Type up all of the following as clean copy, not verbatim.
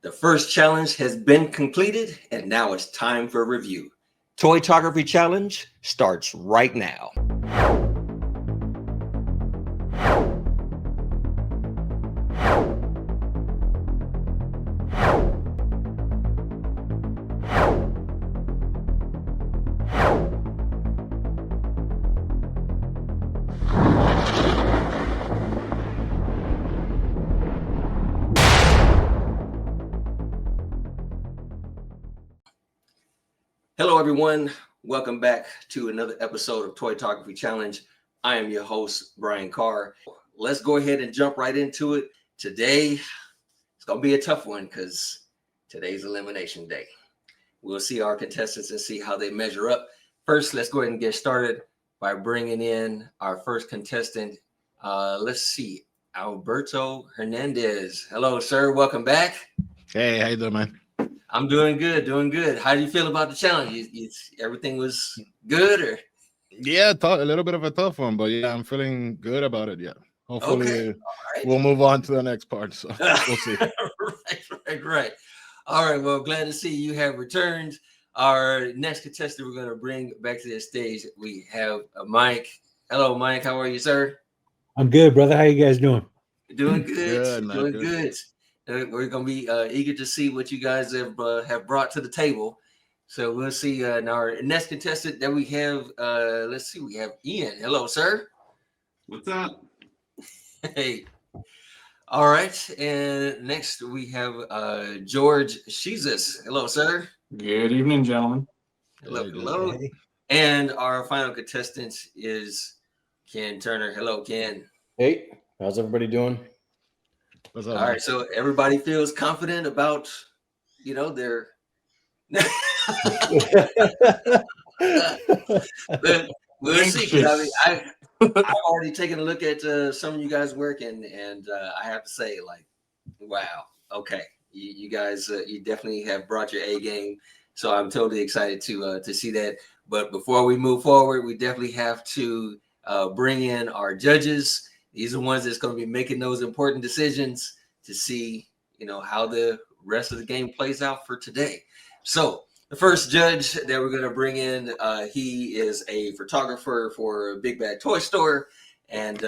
The first challenge has been completed, and now it's time for review. Toytography Challenge starts right now. Hello, everyone. Welcome back to another episode of Toytography Challenge. I am your host, Brian Carr. Let's go ahead and jump right into it. Today, it's going to be a tough one because today's elimination day. We'll see our contestants and see how they measure up. First, let's go ahead and get started by bringing in our first contestant. Let's see, Alberto Hernandez. Hello, sir. Welcome back. Hey, how you doing, man? I'm doing good, doing good. How do you feel about the challenge? Everything was good, or? Yeah, a little bit of a tough one, but yeah, I'm feeling good about it. Yeah, hopefully we'll move on to the next part. So we'll see. Right. All right. Well, glad to see you have returned. Our next contestant we're going to bring back to the stage, we have Mike. Hello, Mike. How are you, sir? I'm good, brother. How you guys doing? Doing good. Good, doing good. We're going to be eager to see what you guys have brought to the table. So we'll see. Now our next contestant that we have, let's see, we have Ian. Hello, sir. What's up? Hey. All right. And next we have George Shizis. Hello, sir. Good evening, gentlemen. Hello. Hey. And our final contestant is Ken Turner. Hello, Ken. Hey, how's everybody doing? What's up, all right, so everybody feels confident about, their. We'll see. I've already taken a look at some of you guys' work, and I have to say, wow, okay, you guys, you definitely have brought your A game. So I'm totally excited to see that. But before we move forward, we definitely have to bring in our judges. These are the ones that's going to be making those important decisions to see, how the rest of the game plays out for today. So the first judge that we're going to bring in, he is a photographer for Big Bad Toy Store. And,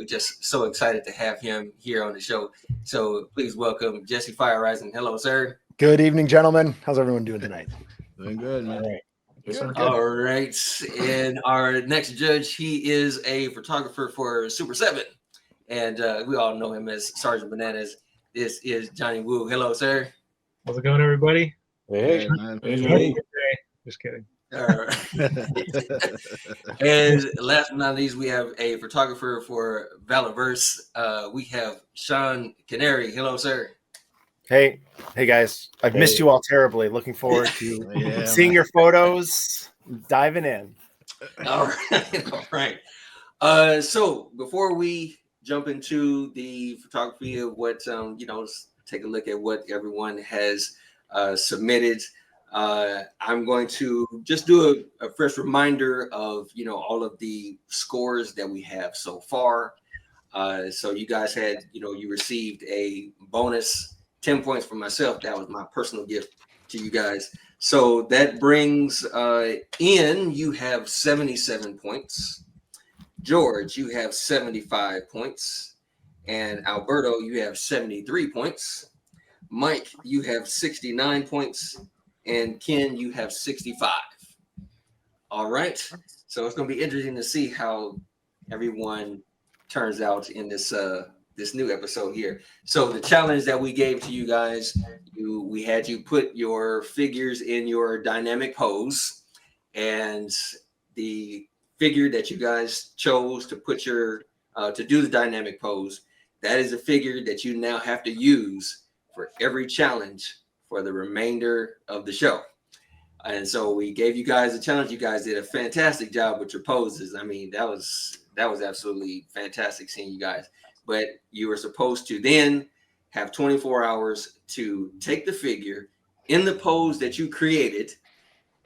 just so excited to have him here on the show. So please welcome Jesse Fire Rising. Hello, sir. Good evening, gentlemen. How's everyone doing tonight? Doing good, man. All right. Good. All right. And our next judge, he is a photographer for Super 7. And we all know him as Sergeant Bananas. This is Johnny Woo. Hello, sir. How's it going, everybody? Hey, man. Hey. Just kidding. All right. And last but not least, we have a photographer for Valorverse. We have Sean Canary. Hello, sir. Hey guys. I've missed you all terribly. Looking forward to seeing your photos, diving in. All right. So before we jump into the photography of what, let's take a look at what everyone has submitted. I'm going to just do a fresh reminder of, all of the scores that we have so far. So you guys had, you received a bonus 10 points from myself. That was my personal gift to you guys. So that brings in, you have 77 points. George, you have 75 points. And Alberto, you have 73 points. Mike, you have 69 points. And Ken, you have 65. All right. So it's going to be interesting to see how everyone turns out in this new episode here. So the challenge that we gave to you guys, we had you put your figures in your dynamic pose, and the figure that you guys chose to put to do the dynamic pose, that is a figure that you now have to use for every challenge for the remainder of the show. And so we gave you guys a challenge. You guys did a fantastic job with your poses. I mean, that was absolutely fantastic seeing you guys. But you were supposed to then have 24 hours to take the figure in the pose that you created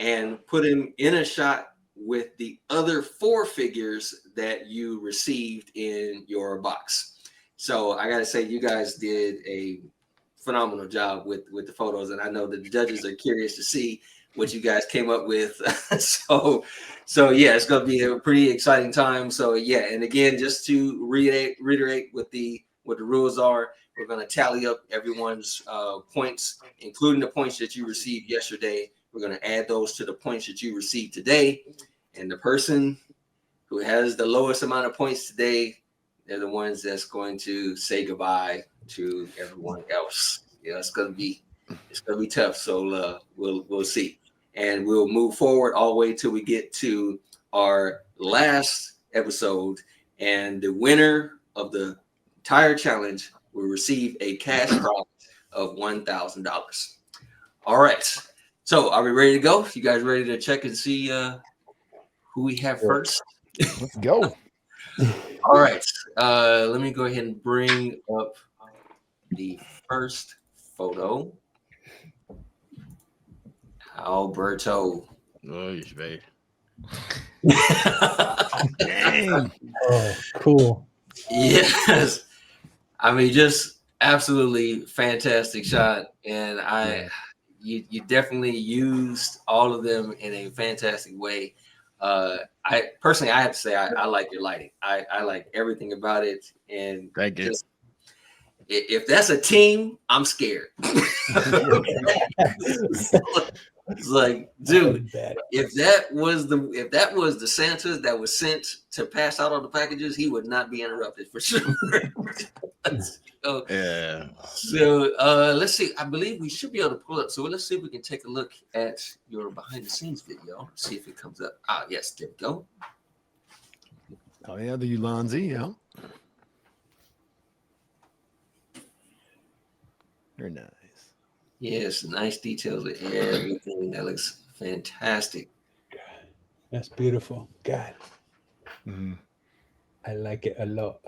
and put him in a shot with the other 4 figures that you received in your box. So I got to say, you guys did a phenomenal job with the photos, and I know that the judges are curious to see what you guys came up with. so yeah, it's going to be a pretty exciting time. So yeah, and again, just to reiterate what the rules are, we're going to tally up everyone's points, including the points that you received yesterday. We're going to add those to the points that you received today, and the person who has the lowest amount of points today, they're the ones that's going to say goodbye to everyone else. Yeah, it's gonna be tough. So we'll see, and we'll move forward all the way till we get to our last episode, and the winner of the entire challenge will receive a cash prize of $1,000. All right. So are we ready to go? You guys ready to check and see who we have first? Let's go. All right. Let me go ahead and bring up the first photo. Alberto. Oh, babe. Dang. Oh, cool. Yes. I mean, just absolutely fantastic shot. And you definitely used all of them in a fantastic way. I personally, I have to say, I like your lighting. I like everything about it. And Thank you. If that's a team, I'm scared. It's like, dude, if that was the Santa that was sent to pass out all the packages, he would not be interrupted for sure. Yeah. So let's see. I believe we should be able to pull up. So let's see if we can take a look at your behind the scenes video. See if it comes up. Ah, yes, there we go. Oh yeah, the Ulanzi, yeah. Very nice. Yes, nice details of everything. That looks fantastic. That's beautiful. God, Mm-hmm. I like it a lot.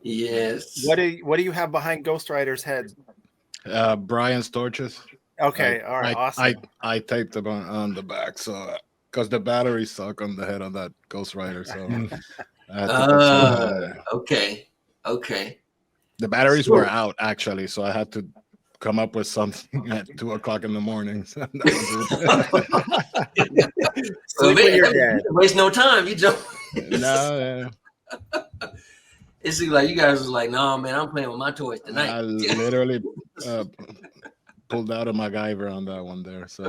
Yes. What do you have behind Ghost Rider's head? Brian's torches. Okay, all right, awesome. I taped them on the back, so because the batteries suck on the head of that Ghost Rider, so I had to put some, okay. the batteries were out actually, so I had to come up with something at 2:00 in the morning. So Sleep when you're dead. Waste no time. You jump. No, It seems like you guys was like, no, man, I'm playing with my toys tonight. I literally pulled out a MacGyver on that one there. So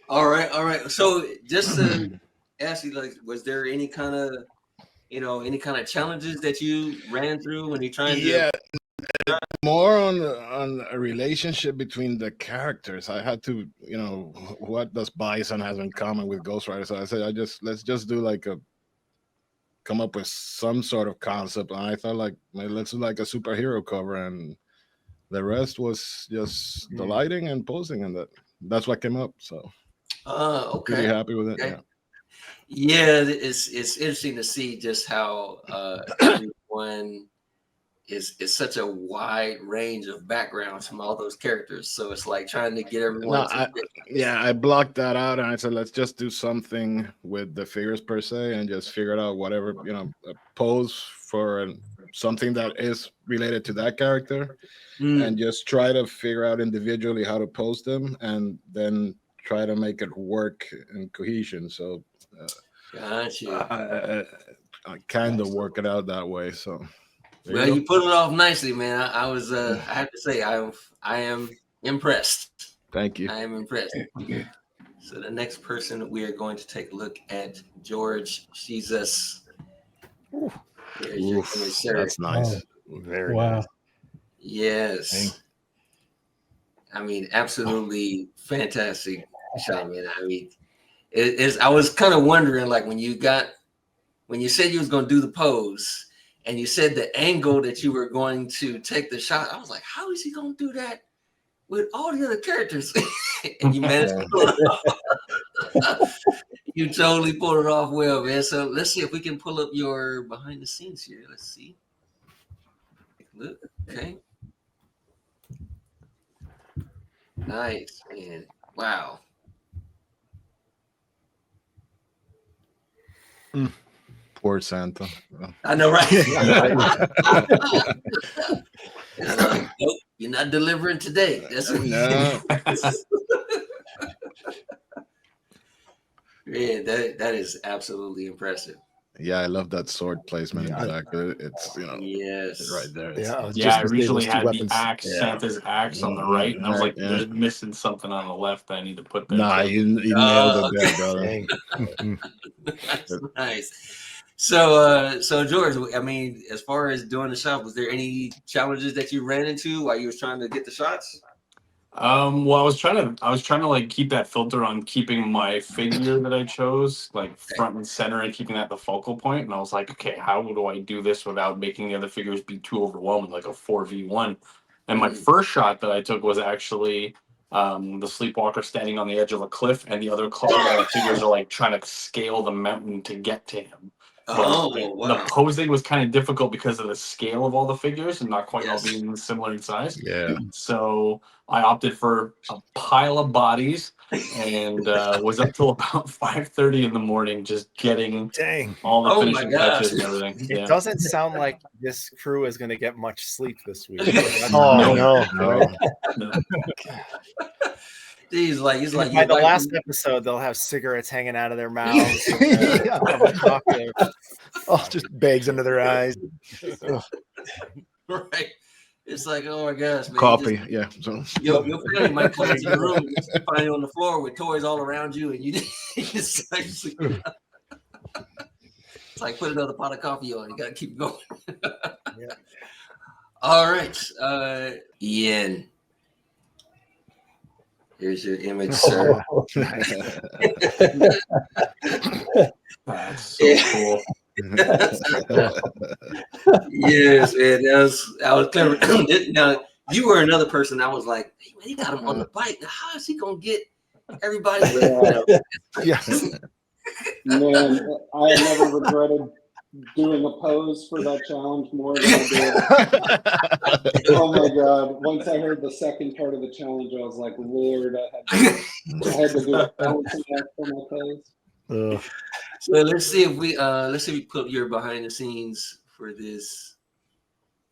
All right. So just to ask you, like, was there any kind of challenges that you ran through when you're trying to? Yeah, more on a relationship between the characters. I had to, what does Bison have in common with Ghost Rider? So I said, let's just do come up with some sort of concept. And I thought let's do like a superhero cover, and the rest was just the lighting and posing, and that's what came up. So Okay. pretty happy with it. Okay. Yeah, it's interesting to see just how everyone is such a wide range of backgrounds from all those characters. So it's like trying to get everyone. I blocked that out, and I said, let's just do something with the figures per se, and just figure out whatever a pose for something that is related to that character, and just try to figure out individually how to pose them, and then try to make it work in cohesion. So Gotcha. I kind of work it out that way. So well, you put it off nicely, man. I was I have to say I am impressed. Thank you. I am impressed. So the next person we are going to take a look at, George Jesus. That's nice. Very Wow. nice. Yes. I mean, absolutely fantastic shot, man. I mean, I was kind of wondering, like, when you said you was going to do the pose and you said the angle that you were going to take the shot, I was like, how is he going to do that with all the other characters? And you managed to pull it off. You totally pulled it off well, man. So let's see if we can pull up your behind the scenes here. Let's see. Look, okay. Nice, man. Wow. Poor Santa. I know, right? It's like, nope, you're not delivering today. That's what No. Yeah, that is absolutely impressive. Yeah, I love that sword placement. Yeah. In fact, it's Yes. right there. It's, Yeah, I was Yeah, just I gonna say originally those two had the weapons. axe, Yeah. Santa's axe on the right, and I was like, Yeah. there's missing something on the left that I need to put there. Nah, too. you nailed it Okay. there, brother. Dang. Mhm. That's nice. So George, I mean, as far as doing the shot, was there any challenges that you ran into while you was trying to get the shots? Well, I was trying to like keep that filter on keeping my figure that I chose like front and center and keeping that the focal point. And I was like, okay, how do I do this without making the other figures be too overwhelming, like a 4v1? And my first shot that I took was actually the sleepwalker standing on the edge of a cliff, and the other figures are like trying to scale the mountain to get to him. But Oh, the wow. posing was kind of difficult because of the scale of all the figures and not quite all Yes. being similar in size. Yeah. So I opted for a pile of bodies and was up till about 5:30 in the morning just getting Dang. all the Oh my finishing gosh. touches and everything. It Yeah. doesn't sound like this crew is going to get much sleep this week. Oh No. no. No. No. He's like By you the like last episode, they'll have cigarettes hanging out of their mouths. And, Yeah. have a cocktail. Oh, just bags under their eyes. Ugh. right. It's like, oh my gosh, man. Copy. Yeah. So Your family might come into your room and find you on the floor with toys all around you, and you just it's like put another pot of coffee on. You gotta keep going. Yeah. All right, Ian. Here's your image, sir. That's so Yeah. cool. Yes, man. I was clever. Now you were another person. I was like, hey, man, he got him on the bike. How is he gonna get everybody? Yeah. Man, I have never regretted doing a pose for that challenge more than I did. Oh my god! Once I heard the second part of the challenge, I was like, Lord, I had to do a balancing act for my pose. Ugh. So let's see if we put your behind the scenes for this.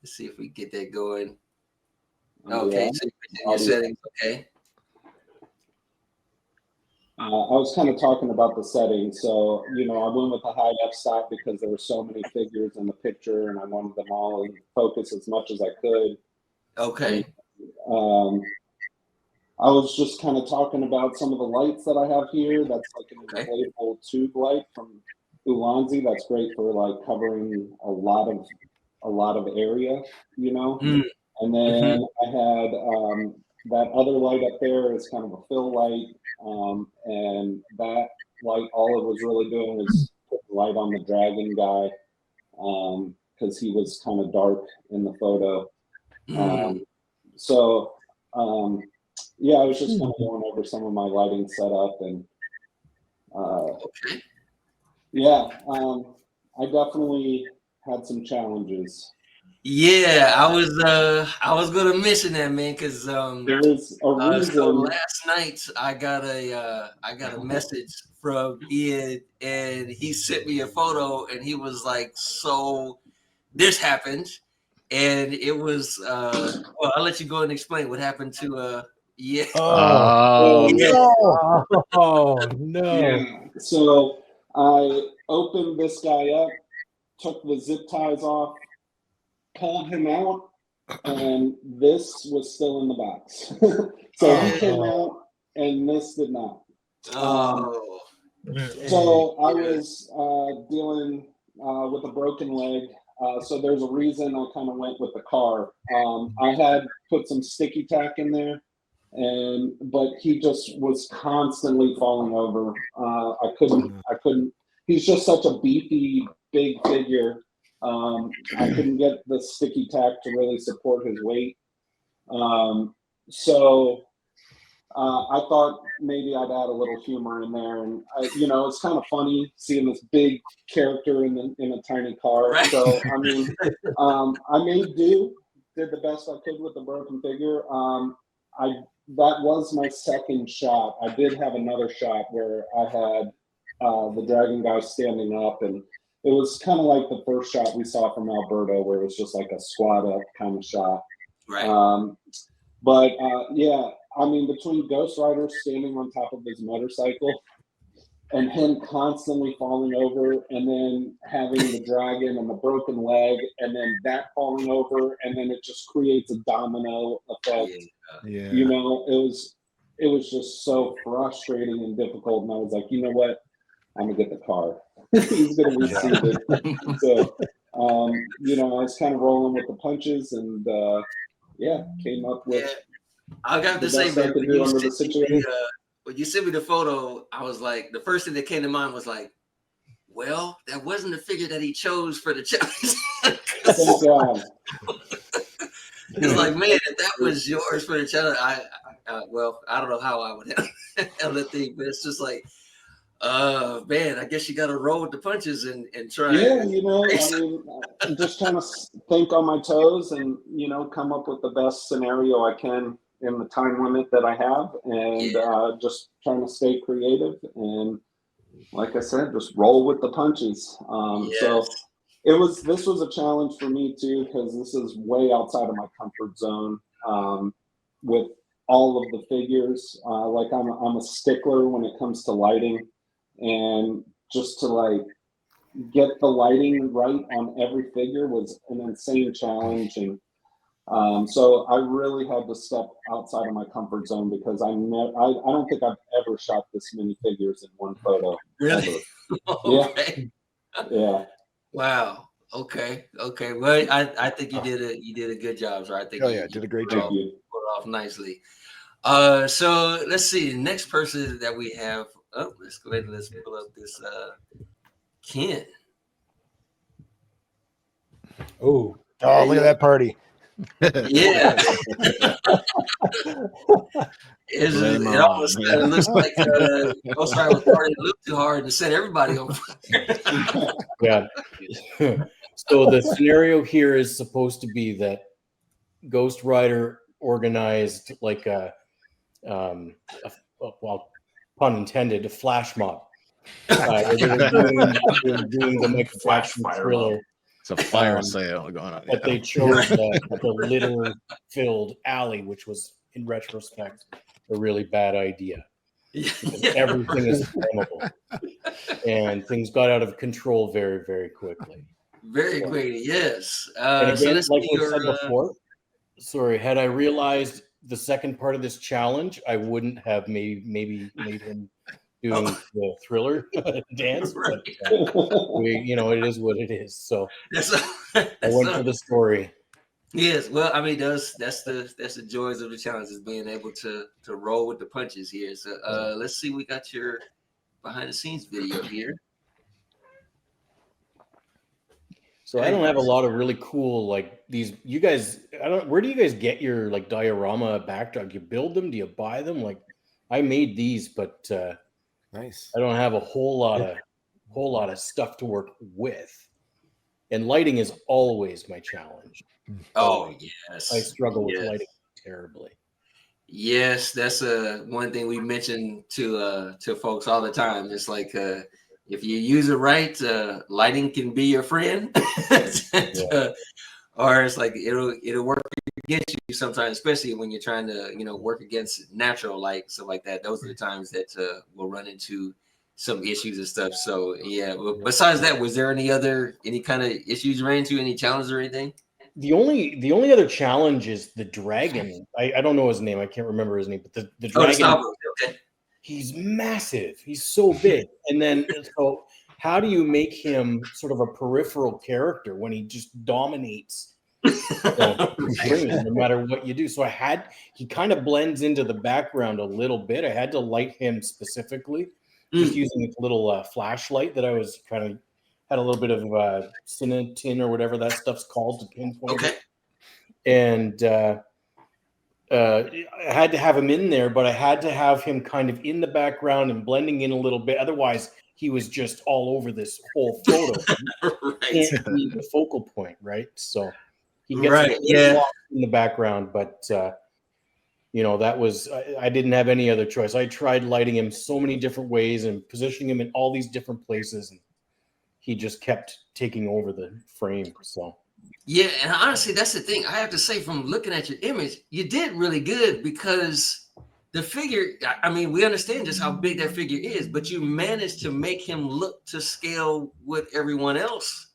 Let's see if we get that going. Okay, Yeah. so your settings, okay. I was kind of talking about the settings. So, I went with a high f-stop because there were so many figures in the picture and I wanted them all in focus as much as I could. Okay. I was just kind of talking about some of the lights that I have here. That's like an inflatable tube light from Ulanzi. That's great for like covering a lot of area, And then I had that other light up there is kind of a fill light. And that light, all it was really doing was put the light on the dragon guy because he was kind of dark in the photo. Yeah, I was just kind of going over some of my lighting setup and I definitely had some challenges. Yeah, I was gonna mention that, man, because There is a reason. so last night I got a message from Ian and he sent me a photo and he was like, so this happened, and it was well, I'll let you go and explain what happened to yeah. Oh, Oh, no. Oh, no. Yeah. So I opened this guy up, took the zip ties off, pulled him out, and this was still in the box. So he came out and this did not. Oh. So I was dealing with a broken leg. So there's a reason I kind of went with the car. I had put some sticky tack in there, but he just was constantly falling over. I couldn't. He's just such a beefy, big figure. I couldn't get the sticky tack to really support his weight. So I thought maybe I'd add a little humor in there, and it's kind of funny seeing this big character in a tiny car. Right. So I mean, I did the best I could with the broken figure. That was my second shot. I did have another shot where I had the dragon guy standing up, and it was kind of like the first shot we saw from Alberto, where it was just like a squat up kind of shot. Right. But yeah, I mean, between Ghost Rider standing on top of his motorcycle and him constantly falling over, and then having the dragon and the broken leg, and then that falling over, and then it just creates a domino effect. Yeah. You know, it was just so frustrating and difficult. And I was like, you know what? I'm gonna get the car. He's gonna be seated. So, you know, I was kind of rolling with the punches, and yeah, came up with. Yeah. I got the to say, best I man, could do under the situation. when you sent me the photo, I was like, the first thing that came to mind was like, well, that wasn't the figure that he chose for the challenge. Thank God. It's like, man, if that was yours for the challenge, well, I don't know how I would handle the thing, but it's just like, man, I guess you got to roll with the punches and try. Yeah, you know, I mean, I'm just trying to think on my toes and, you know, come up with the best scenario I can in the time limit that I have, and just trying to stay creative and, like I said, just roll with the punches. So this was a challenge for me too, because this is way outside of my comfort zone with all of the figures. Like I'm a stickler when it comes to lighting, and just to like get the lighting right on every figure was an insane challenge. And so I really had to step outside of my comfort zone, because I don't think I've ever shot this many figures in one photo. Really? Okay. Yeah. Wow. Okay. Well, I think you did a good job, so I think you did a great job. Pulled it off nicely. So let's see. The next person that we have. Oh, let's go ahead and let's pull up this Ken. Oh, look at that party. Yeah. It almost looks like Ghost Rider was partying a little too hard and set everybody on fire. Yeah. So the scenario here is supposed to be that Ghost Rider organized like well, pun intended, a flash mob. They were doing the Michael Jackson Thriller. It's a fire sale going on. But they chose the litter-filled alley, which was, in retrospect, a really bad idea. Everything is flammable, and things got out of control very, very quickly. Very quickly, yes. And again, so like we said before, sorry, had I realized the second part of this challenge, I wouldn't have maybe made him doing the Thriller dance. Right. But it is what it is. So I went for the story. Yes, well, I mean, that's the joys of the challenge, is being able to roll with the punches here. So let's see, we got your behind the scenes video here. So I don't have a lot of really cool like these. You guys, where do you guys get your like diorama backdrop? Do you build them? Do you buy them? Like I made these, but nice. I don't have a whole lot of stuff to work with. And lighting is always my challenge. Oh yes, I struggle with lighting terribly. Yes, that's one thing we mention to folks all the time. It's like if you use it right, lighting can be your friend, or it's like it'll work against you sometimes, especially when you're trying to work against natural light, stuff like that. Those are the times that we'll run into some issues and stuff. So yeah. Well, besides that, was there any kind of issues you ran into, any challenges or anything? The only other challenge is the dragon. I don't know his name. I can't remember his name, but the dragon. Okay. He's massive. He's so big. And then so how do you make him sort of a peripheral character when he just dominates the screen no matter what you do? So he kind of blends into the background a little bit. I had to light him specifically, just using a little flashlight that I was kind of had a little bit of Cinetin or whatever that stuff's called to pinpoint it. And I had to have him in there, but I had to have him kind of in the background and blending in a little bit. Otherwise, he was just all over this whole photo. Can't be the focal point, right? So he gets lost in the background, but that was I didn't have any other choice. I tried lighting him so many different ways and positioning him in all these different places, and he just kept taking over the frame. So Yeah, and honestly, that's the thing. I have to say, from looking at your image, you did really good because the figure, I mean, we understand just how big that figure is, but you managed to make him look to scale with everyone else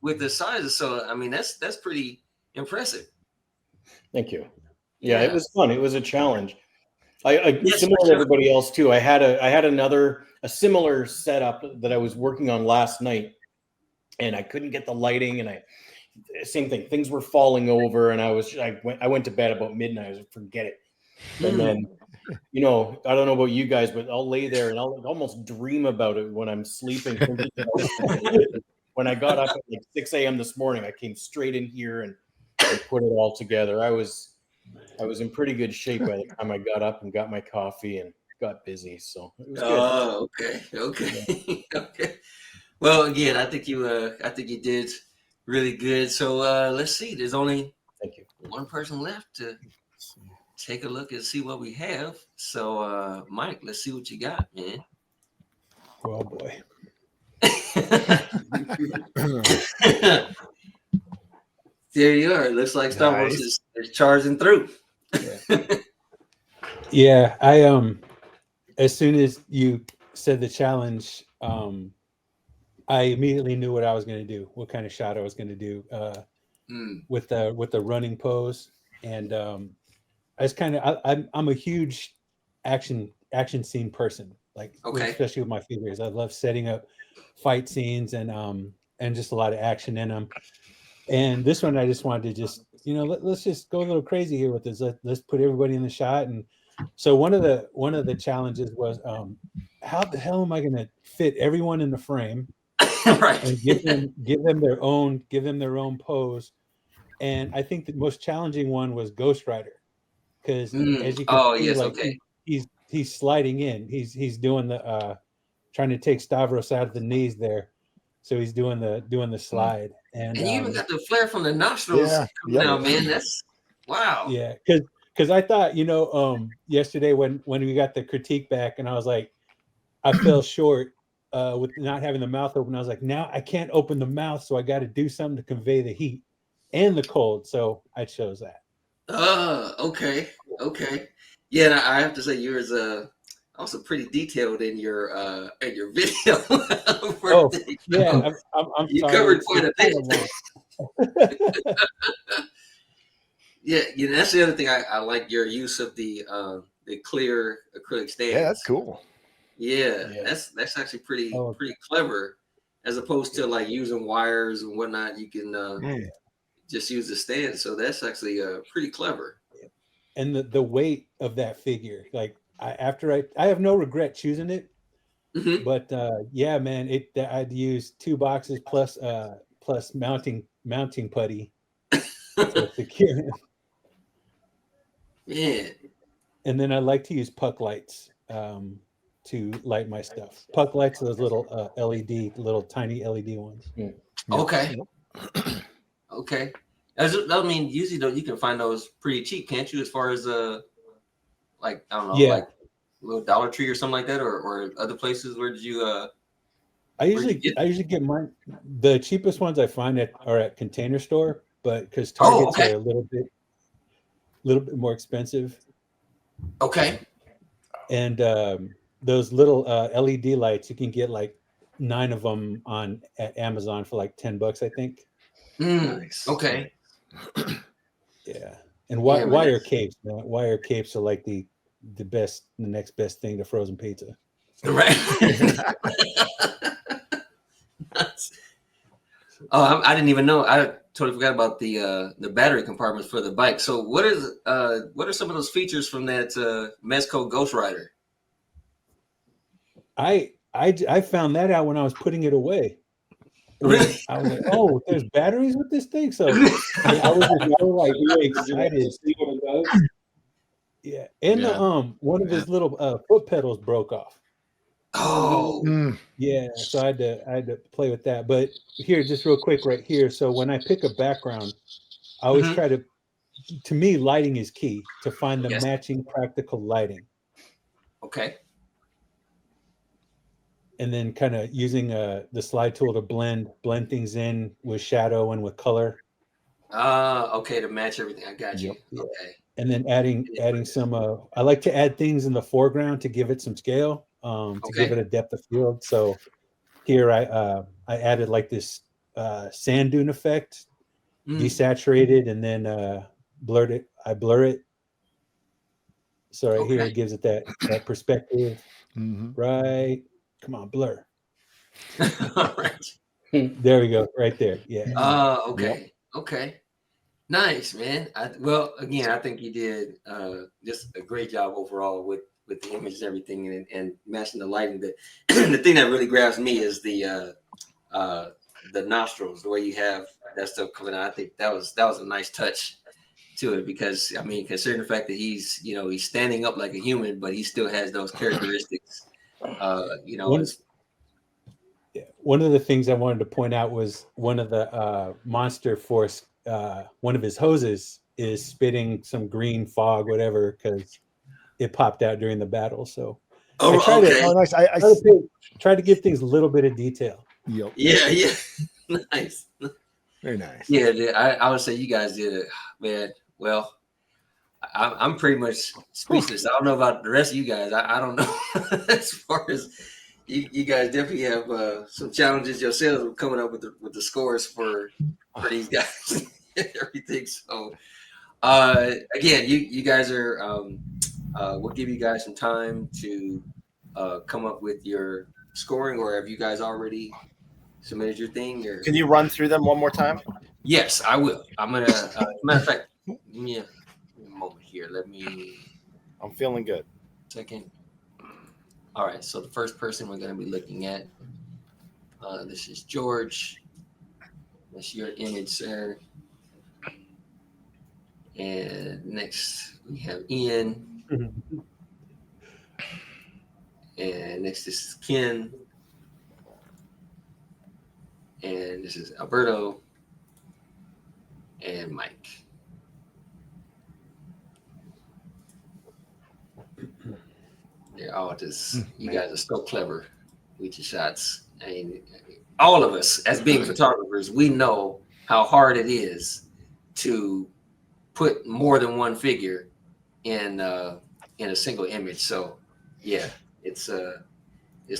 with the sizes. So, I mean, that's pretty impressive. thank you. Yeah, it was fun. It was a challenge. I Yes, similar for to sure. everybody else too. I had a similar setup that I was working on last night, and I couldn't get the lighting, and same thing. Things were falling over, and I went to bed about midnight. I was like, forget it. And then, you know, I don't know about you guys, but I'll lay there and I'll almost dream about it when I'm sleeping. When I got up at like 6 a.m. this morning, I came straight in here and put it all together. I was in pretty good shape by the time I got up and got my coffee and got busy. So it was good. Oh, okay. Okay. Well, again, I think you did really good. So let's see. There's only Thank you. one person left to take a look and see what we have. So Mike, let's see what you got, man. Oh boy. There you are. It looks like Star Wars is charging through. Yeah, I as soon as you said the challenge, I immediately knew what I was going to do, what kind of shot I was going to do with the running pose, and I was kind of I'm a huge action scene person, like especially with my figures. I love setting up fight scenes and just a lot of action in them. And this one, I just wanted to let's just go a little crazy here with this. Let's put everybody in the shot. And so one of the challenges was how the hell am I going to fit everyone in the frame, right? And give them their own pose. And I think the most challenging one was Ghost Rider, because as you can see, he's sliding in. He's doing the trying to take Stavros out of the knees there. So he's doing the slide, and you even got the flare from the nostrils coming out, man. That's wow. Yeah, because I thought, yesterday when we got the critique back, and I was like, I fell short with not having the mouth open. I was like, now I can't open the mouth, so I got to do something to convey the heat and the cold. So I chose that. Okay. Yeah, and I have to say yours also pretty detailed in your video. Yeah, I'm you sorry. covered quite a bit. Yeah, that's the other thing. I like your use of the clear acrylic stands. Yeah, that's cool. Yeah. That's actually pretty clever, as opposed to like using wires and whatnot. You can just use the stand, so that's actually pretty clever. And the weight of that figure, like I have no regret choosing it, but yeah, man, I'd use 2 boxes plus mounting putty to secure it. Yeah. And then I like to use puck lights to light my stuff. Puck lights are those little little tiny LED ones. Yeah. Okay. Okay. I mean, usually though you can find those pretty cheap, can't you? As far as like I don't know, like a little Dollar Tree or something like that, or other places. Where did you? I usually get mine. The cheapest ones I find are at Container Store, but because Targets are a little bit more expensive. Okay. And those little LED lights, you can get like 9 of them at Amazon for like $10, I think. Nice. Okay. Yeah. And wire capes, man. Wire capes are like the next best thing to frozen pizza. Right. Oh, I didn't even know. I totally forgot about the battery compartments for the bike. So what are some of those features from that Mezco Ghost Rider? I found that out when I was putting it away. Really? I was like, oh, there's batteries with this thing. So I was just like really excited. See what it does. Yeah. And one of his little foot pedals broke off. Oh. Yeah. So I had to play with that. But here, just real quick right here. So when I pick a background, I always try to me, lighting is key to find the matching practical lighting. Okay. and then kind of using the slide tool to blend things in with shadow and with color. Okay, to match everything. I got you. Yep. Okay. And then adding some. I like to add things in the foreground to give it some scale, to give it a depth of field. So here I added like this sand dune effect, desaturated, and then blurred it. I blur it. So right here it gives it that perspective. Right. Come on, blur. All right. There we go. Right there. Yeah. Okay. Yep. Okay. Nice, man. Well, again, I think you did just a great job overall with the images and everything, and matching the lighting. The thing that really grabs me is the nostrils, the way you have that stuff coming out. I think that was a nice touch to it, because I mean, considering the fact that he's standing up like a human, but he still has those characteristics. One of the things I wanted to point out was one of the Monster Force. One of his hoses is spitting some green fog, whatever, because it popped out during the battle. So I try to give things a little bit of detail. Yep. Yeah. Nice. Very nice. Yeah, I would say you guys did it, man. Well, I'm pretty much speechless. I don't know about the rest of you guys. I don't know as far as you guys definitely have some challenges yourselves with coming up with the scores for these guys and everything. So again, you guys are we'll give you guys some time to come up with your scoring, or have you guys already submitted your thing? Or can you run through them one more time? Yes, I will. I'm gonna matter of fact, yeah, a moment here. I'm feeling good. Second. All right, so the first person we're going to be looking at, this is George. That's your image, sir. And next we have Ian. And next this is Ken. And this is Alberto. And Mike. They're all just, you guys are so clever with your shots. I mean, all of us as being photographers, we know how hard it is to put more than one figure in a single image. So yeah, it's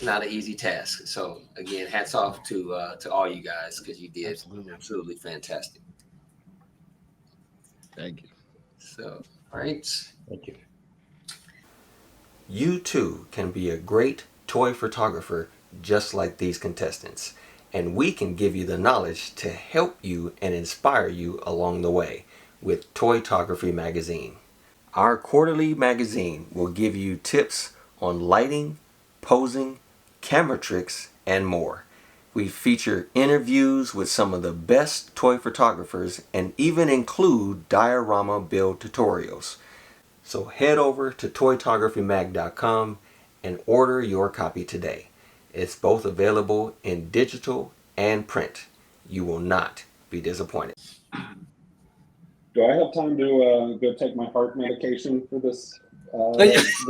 not an easy task. So again, hats off to all you guys, because you did absolutely fantastic. Thank you. So, all right. Thank you. You too can be a great toy photographer just like these contestants, and we can give you the knowledge to help you and inspire you along the way with Toytography Magazine. Our quarterly magazine will give you tips on lighting, posing, camera tricks, and more. We feature interviews with some of the best toy photographers and even include diorama build tutorials. So head over to toytographymag.com and order your copy today. It's both available in digital and print. You will not be disappointed. Do I have time to go take my heart medication for this next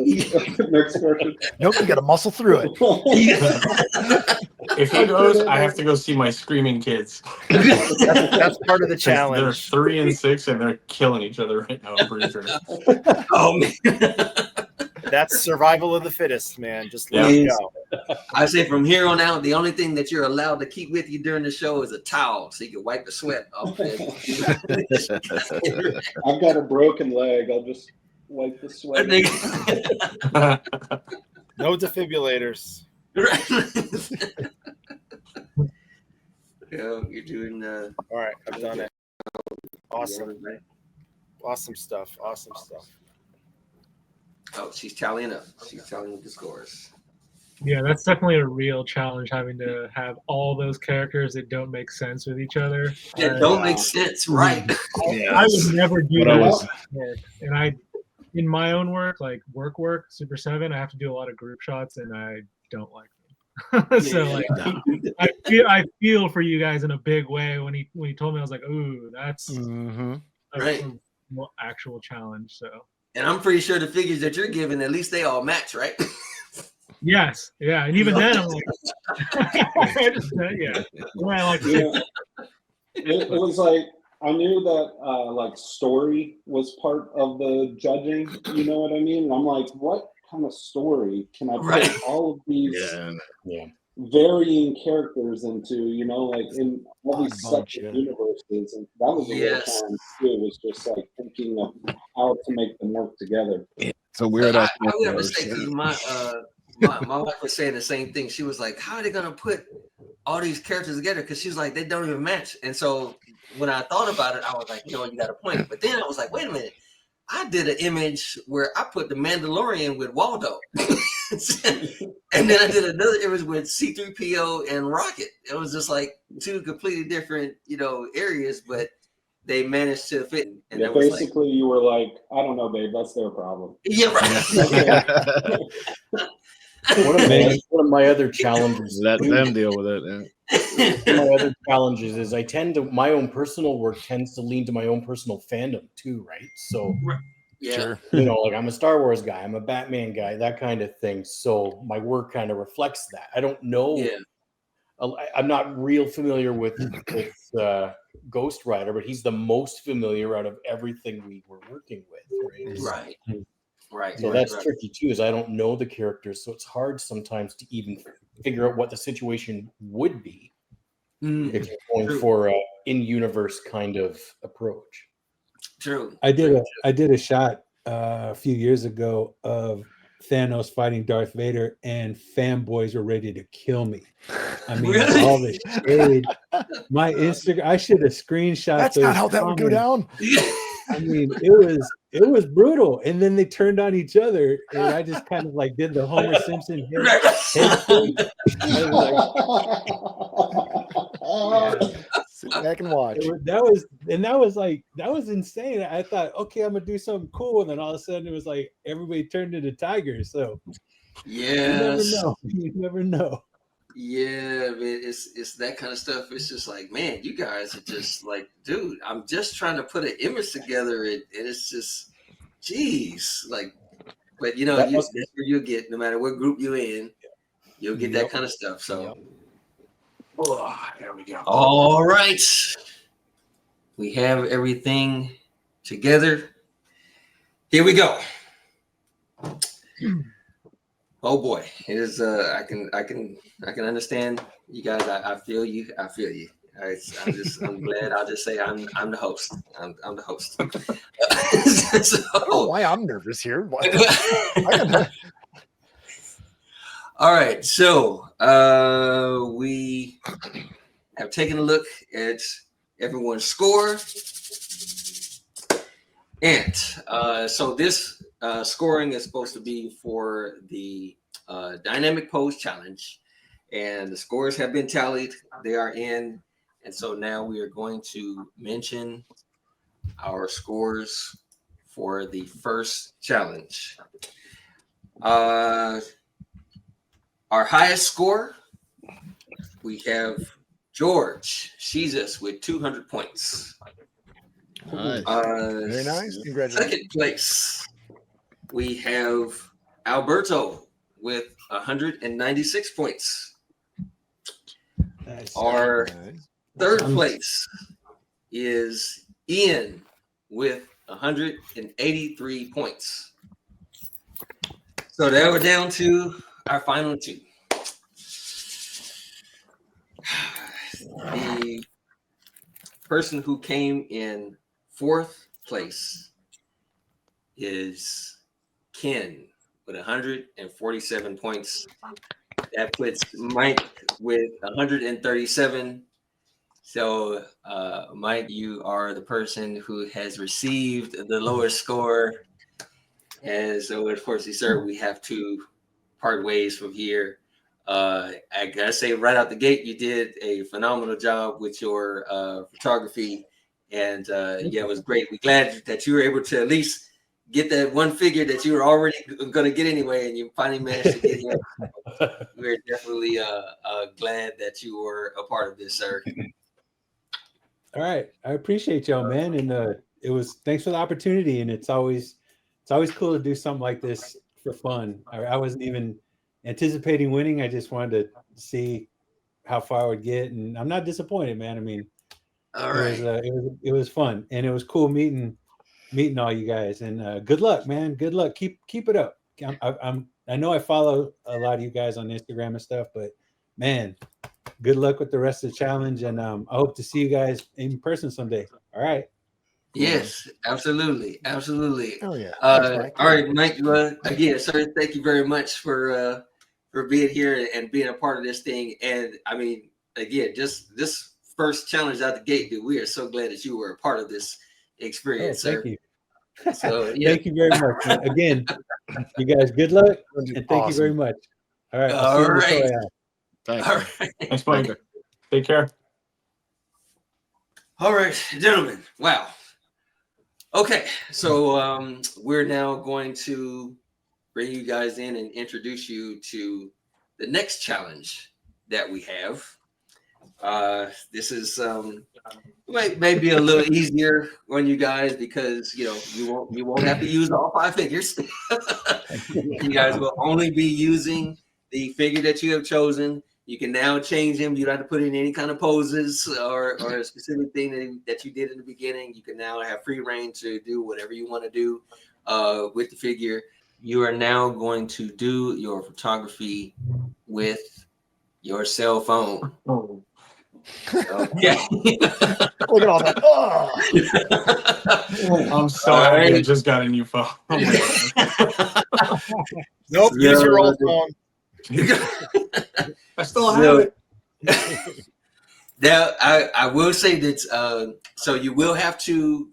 portion? Nope, you got to muscle through it. If he goes, I have to go see my screaming kids. That's part of the challenge. They're 3 and 6, and they're killing each other right now. I'm pretty sure. Oh man, that's survival of the fittest, man. Just let it go. I say from here on out, the only thing that you're allowed to keep with you during the show is a towel, so you can wipe the sweat off. I've got a broken leg. I'll just wipe the sweat. No defibrillators. You're doing. All right, I've done it. Awesome. Awesome stuff. Awesome stuff. Oh, she's tallying up. She's tallying up the scores. Yeah, that's definitely a real challenge, having to have all those characters that don't make sense with each other. That don't make sense, right? I would never do that. And in my own work, like work, Super 7, I have to do a lot of group shots, and I don't like them. So like, I feel for you guys in a big way. When he told me, I was like, ooh, that's right. An actual challenge. So. And I'm pretty sure the figures that you're giving, at least they all match, right? Yes, yeah, and even then I'm like, yeah, well, I like Yeah. It was like I knew that like story was part of the judging. You know what I mean? And I'm like, what kind of story can I put Right. all of these Yeah. varying characters into? You know, like in all these Odd bunch, separate yeah. universes, and that was a real Yes. challenge too. It was just like thinking of how to make them work together. It's a weird I aspect. would have to say because my wife was saying the same thing. She was like, "How are they gonna put all these characters together?" Because she's like, they don't even match. And so when I thought about it, I was like, you know, you got a point. But then I was like, wait a minute. I did an image where I put the Mandalorian with Waldo. And then I did another image with C-3PO and Rocket. It was just like two completely different, you know, areas, but they managed to fit. And Yeah, that was like, basically, you were like, I don't know, babe, that's their problem. yeah, right. One of my other challenges. Let them deal with it. Yeah. One of my other challenges is I tend to my own personal work tends to lean to my own personal fandom too, right? So Yeah. Sure. you know, like I'm a Star Wars guy, I'm a Batman guy, that kind of thing. So my work kind of reflects that. I don't know. Yeah. I'm not real familiar with Ghost Rider, but he's the most familiar out of everything we were working with, right? Right. Right. So right, that's right. tricky too, is I don't know the characters, so it's hard sometimes to even figure out what the situation would be if you're going True. for a in-universe kind of approach. True. I did a shot a few years ago of Thanos fighting Darth Vader, and fanboys were ready to kill me. I mean, Really? all the shade. My Instagram, I should have screenshot. That's those not how that would go comments. down. I mean, it was brutal. And then they turned on each other, and I just kind of like did the Homer Simpson head thing. I was like, Sit back and watch. that was insane. I thought, okay, I'm gonna do something cool, and then all of a sudden it was like everybody turned into tigers. So Yes. you never know. Yeah, man, it's that kind of stuff. It's just like, man, you guys are just like, dude, I'm just trying to put an image together, and it's just, geez, like, but you know, That that's where you get, no matter what group you're in, you'll get that Yep. kind of stuff. So, Oh, there we go. all right, we have everything together. Here we go. Oh boy, it is. I can understand you guys. I feel you. I feel you. I'm glad. I'll just say I'm the host. I'm the host. I don't know why I'm nervous here. All right, so we have taken a look at everyone's score, and so this scoring is supposed to be for the dynamic pose challenge, and the scores have been tallied. They are in, and so now we are going to mention our scores for the first challenge. Our highest score, we have George Jesus with 200 points. Nice. Very nice. Congratulations. Second place, we have Alberto with 196 points. Nice. Our Nice. third place is Ian with 183 points. So now we're down to our final two. The person who came in fourth place is Ken with 147 points. That puts Mike with 137. So, Mike, you are the person who has received the lowest score. And so, unfortunately, sir, we have to part ways from here. I gotta say, right out the gate, you did a phenomenal job with your photography, and yeah, it was great. We're glad that you were able to at least get that one figure that you were already going to get anyway, and you finally managed to get here. We're definitely glad that you were a part of this, sir. All right, I appreciate y'all, man, and it was thanks for the opportunity, and it's always cool to do something like this for fun. I wasn't even anticipating winning. I just wanted to see how far I would get, and I'm not disappointed, man. I mean, it was fun, and it was cool meeting all you guys. And good luck, man. Good luck. Keep it up. I know I follow a lot of you guys on Instagram and stuff, but man, good luck with the rest of the challenge, and I hope to see you guys in person someday. All right. Yes, absolutely, absolutely. Oh yeah. All right, Mike. Again, sir, thank you very much for being here and being a part of this thing. And I mean, again, just this first challenge out the gate, dude. We are so glad that you were a part of this experience, thank sir. you. So yeah. Thank you very much. And again, you guys, good luck, and thank you very much. All right. All right. Thank All you. right. Thanks, Mike. Take care. All right, gentlemen. Wow. Okay, so we're now going to bring you guys in and introduce you to the next challenge that we have. This is might be a little easier on you guys because you won't have to use all 5 figures. You guys will only be using the figure that you have chosen. You can now change them. You don't have to put in any kind of poses or a specific thing that you did in the beginning. You can now have free reign to do whatever you want to do with the figure. You are now going to do your photography with your cell phone. Oh. Okay. Look at all that. Oh. I'm so happy I just got a new phone. Nope. Use your old phone. I still have it. Now, I will say that so you will have to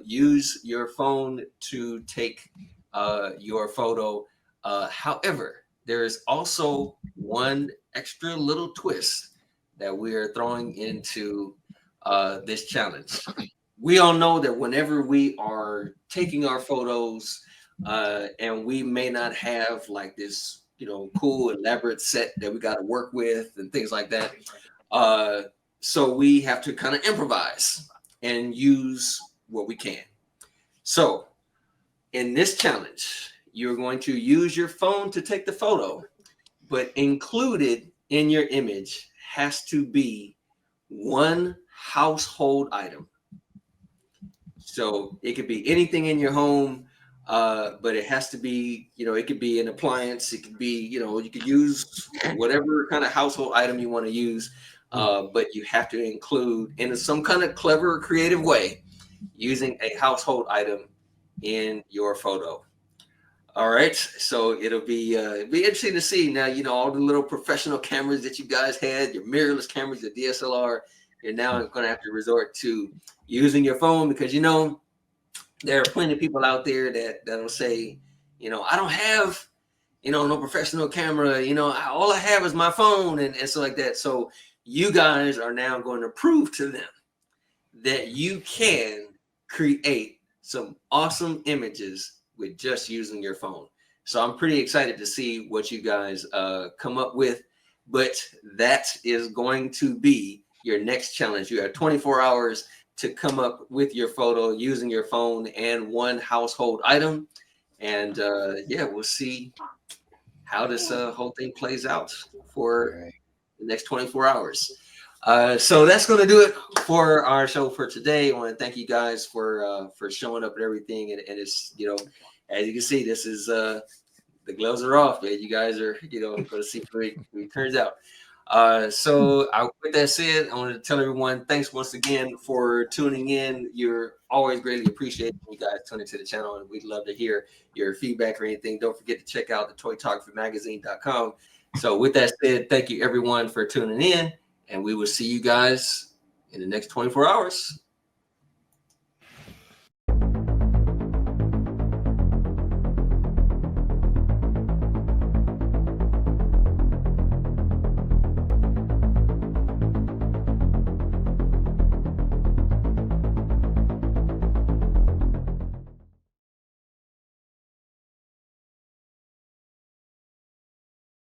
use your phone to take your photo. However, there is also one extra little twist that we are throwing into this challenge. We all know that whenever we are taking our photos and we may not have like this cool elaborate set that we got to work with and things like that, so we have to kind of improvise and use what we can. So in this challenge, you're going to use your phone to take the photo, but included in your image has to be one household item. So it could be anything in your home, but it has to be, it could be an appliance. It could be, you could use whatever kind of household item you want to use, but you have to include in some kind of clever, creative way using a household item in your photo. All right, so it'll be interesting to see now. All the little professional cameras that you guys had, your mirrorless cameras, your DSLR. You're now going to have to resort to using your phone because there are plenty of people out there that'll say, I don't have, no professional camera. All I have is my phone and stuff like that. So you guys are now going to prove to them that you can create some awesome images with just using your phone. So I'm pretty excited to see what you guys come up with. But that is going to be your next challenge. You have 24 hours to come up with your photo using your phone and one household item. And we'll see how this whole thing plays out for the next 24 hours. So that's going to do it for our show for today. I want to thank you guys for showing up and everything. And it's, as you can see, this is the gloves are off, man. You guys are, going to see how it turns out. So with that said, I want to tell everyone thanks once again for tuning in. You're always greatly appreciated when you guys tune into the channel, and we'd love to hear your feedback or anything. Don't forget to check out the toytography-magazine.com. So with that said, thank you everyone for tuning in, and we will see you guys in the next 24 hours.